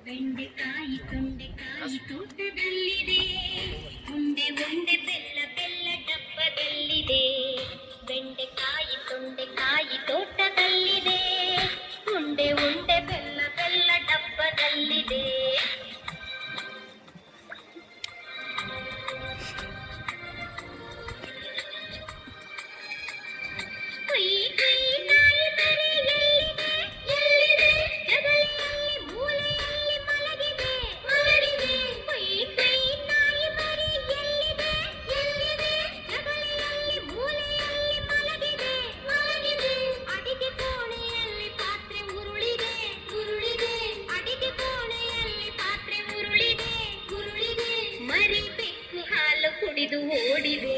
ಬೆಂಡೆಕಾಯಿ ತೊಂಡೆಕಾಯಿ ತೋಟದಲ್ಲಿದೆ, ಉಂಡೆ ಉಂಡೆ ಬೆಲ್ಲ ಬೆಲ್ಲ ಡಬ್ಬದಲ್ಲಿದೆ. ಬೆಂಡೆಕಾಯಿ ತೊಂಡೆಕಾಯಿ ತೋಟದಲ್ಲಿದೆ, ಉಂಡೆ ಉಂಡೆ ಬೆಲ್ಲ ಬೆಲ್ಲ ಡಬ್ಬದಲ್ಲಿದೆ. ಕುಡಿದು ಓಡಿದೆ.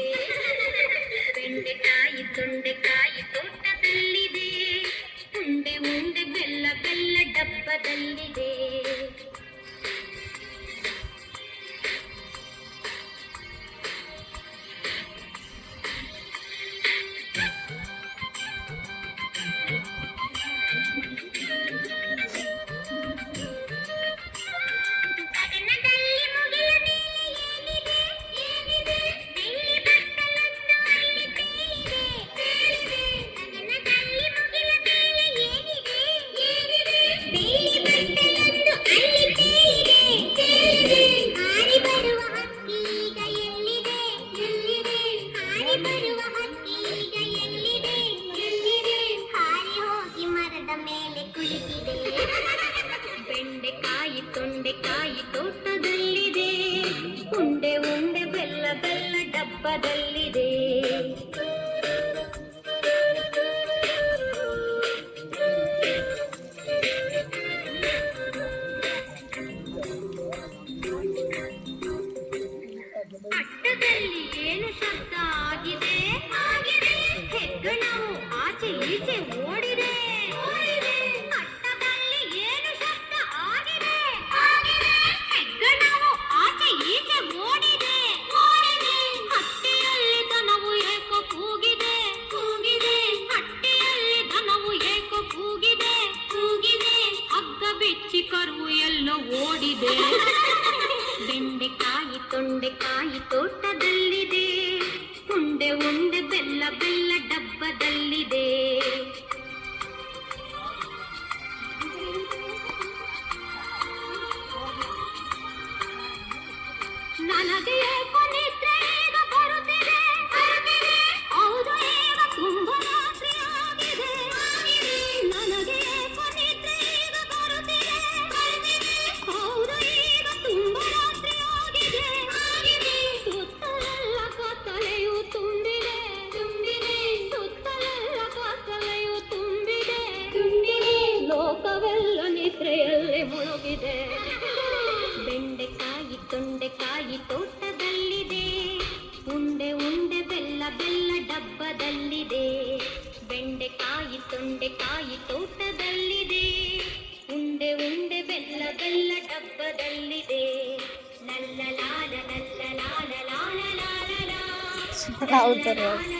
ಬೆಂಡೆಕಾಯಿ ತೊಂಡೆಕಾಯಿ ತೋಟದಲ್ಲಿದೆ, ಉಂಡೆ ಉಂಡೆ ಬೆಲ್ಲ ಬೆಲ್ಲ ಡಬ್ಬದಲ್ಲಿದೆ. ಬೆಂಡೆಕಾಯಿ ತೊಂಡೆಕಾಯಿ ತೋಟದಲ್ಲಿದೆ, ಉಂಡೆ ಉಂಡೆ ಬೆಲ್ಲ ಬೆಲ್ಲ ಡಬ್ಬದಲ್ಲಿದೆ. ಅಟ್ಟದಲ್ಲಿ ಏನು ಶಬ್ದ ಆಗಿದೆ? ಹೆಗ್ಗಣವು ಆಚೆ ಈಚೆ ಓಡಿದೆ. ಅಟ್ಟದಲ್ಲಿ ಏನು ಶಬ್ದ ಆಗಿದೆ? ಹೆಗ್ಗಣವು ಆಚೆ ಈಚೆ ಓಡಿದೆ. ಹಟ್ಟಿಯಲ್ಲಿ ದನವು ಏಕೋ ಕೂಗಿದೆ. ಹಟ್ಟಿಯಲ್ಲಿ ದನವು ಏಕೋ ಕೂಗಿದೆ. ಹಗ್ಗ ಬಿಚ್ಚಿ ಕರು ಎಲ್ಲೋ ಓಡಿದೆ. ಬೆಂಡೆಕಾಯಿ ತೊಂಡೆಕಾಯಿ ತೋಟದಲ್ಲಿದೆ, ಉಂಡೆ ಉಂಡೆ ಬೆಲ್ಲ ಬೆಲ್ಲ ಡಬ್ಬದಲ್ಲಿದೆ. ನನಗೆ ಏಕೋ ನಿದ್ರೆ ಈಗ ಬರುತ್ತಿದೆ. ಹೌದು, ಈಗ ತುಂಬ ರಾತ್ರಿ ಆಗಿದೆ. ನನಗೆ ಏಕೋ ನಿದ್ರೆ ಈಗ ಬರುತ್ತಿದೆ. ಹೌದು, ಈಗ ತುಂಬ ರಾತ್ರಿ ಆಗಿದೆ. ಸುತ್ತಲೆಲ್ಲ ಕತ್ತಲೆಯು ತುಂಬಿದೆ. ಸುತ್ತಲೆಲ್ಲ ಕತ್ತಲೆಯು ತುಂಬಿದೆ. ಲೋಕವೆಲ್ಲ ನಿದ್ರೆಯಲ್ಲಿ ಮುಳುಗಿದೆ. ಬೆಂಡೆಕಾಯಿ ತೊಂಡೆಕಾಯಿ ತೋಟದಲ್ಲಿದೆ, ಉಂಡೆ ಉಂಡೆ ಬೆಲ್ಲ ಬೆಲ್ಲ ಡಬ್ಬದಲ್ಲಿದೆ. ಬೆಂಡೆಕಾಯಿ ತೊಂಡೆಕಾಯಿ ತೋಟದಲ್ಲಿದೆ, ಉಂಡೆ ಉಂಡೆ ಬೆಲ್ಲ ಬೆಲ್ಲ ಡಬ್ಬದಲ್ಲಿದೆ. ಲಲ್ಲ ಲಾಲ ಲಲ್ಲ ಲಾಲ ಲಾಲ ಲಾಲ ಲಾಲ.